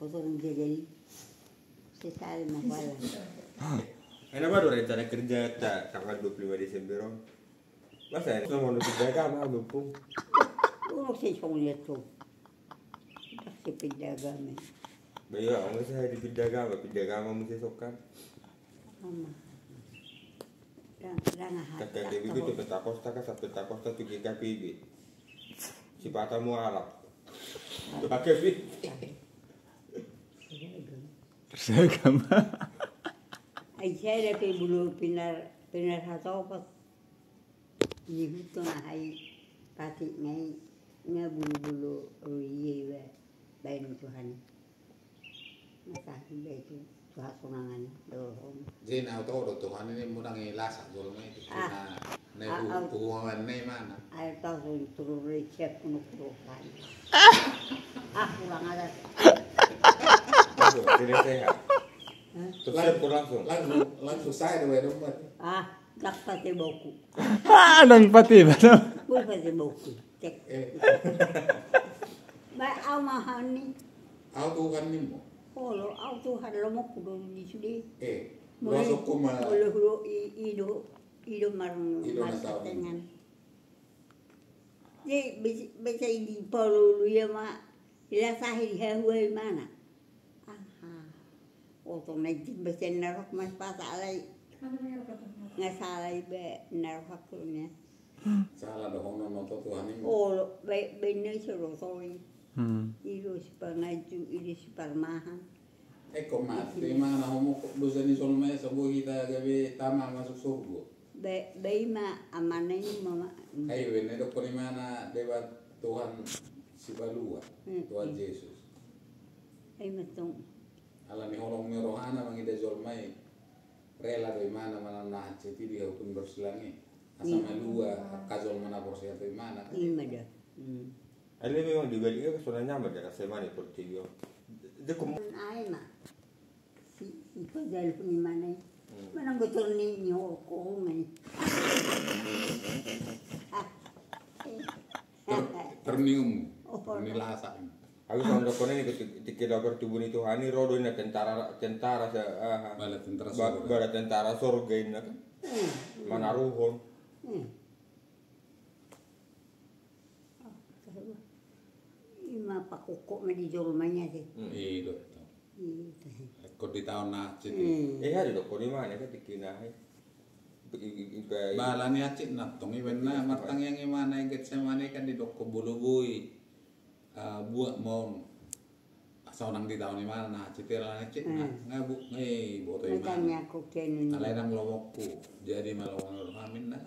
potong jadi sekali mau balik. Enak baru rencana kerja tanggal 25 Desember. Masa itu mau pindah agama mumpung. Uno sih cuma itu. Tak pindah agama. Bayo, ang saya di pindah agama mesti sokan. Mama. Dan Kakak Dewi itu petakosta kan satu petakosta tuh KPB. Si patamu Arab. Pakai bi. Seragam. Ay saya dah bulu pinar satu apa. Ni itu nak ay pati ngai bulu iye bain Tuhan. Masa itu Tuhan sunangan doh. Jadi nak tahu do Tuhan ini murang ilasak jual mai itu na hubungan nei mana. Ay tahu turun recep untuk Tuhan. Kurang ada. Tidak sehat. Terus langsung. Langsung saya dewe rumah. Dapat buku. Nang pati ba no? Dapat buku. Cek. Ba au mahal ni. Aku Tuhan ni mo. Kalau au Tuhan lo mau kudu di sini. Masuk kuma. Lo ido marung dengan. Jadi bisa di Palu ya mak. Ila sahih hawa mana? Oto naik besen narok mas pasalai. Nggak salah be narok akunya. Salah dah hono noto Tuhan ini. Oh, benar suruh soi. Ilu sepangaju, ilu separmahan. Kok mati mana homo dosa ni solme sebuah kita gawe tama masuk surga. Bayi mah amanah ini mama. Ayo ini dok di mana dewa Tuhan si balua Tuhan Yesus. Ayo matung. Ala ni holong ni rohana mangida solme rela dari mana nah ceti dia hukum berselangi. Asal dua kazol mana porsi atau mana. Ini dah. Ada memang di balik itu sebenarnya nyaman ya saya mana portillo. Dia kum. Ay mah. Si padahal pun mana. Mana betul ni nyokong ni. Ternium, nilasa. Aku sama dokter ini ketika bertubun itu hani rodo ini tentara bala tentara surga ini kan. Mana ruhon. Ima pakukok na di rumahnya sih. Iya. Kau di tahun nak citi. Ada dokter di mana ketika nahi. Balani acit natong iben na matang yang imana yang getsemani kan di doko bulubui. Buat mau seorang di tahun imana nah citiran acit ngabu boto imana. Makanya aku kenin. Alai nang lomokku jadi malawan amin na.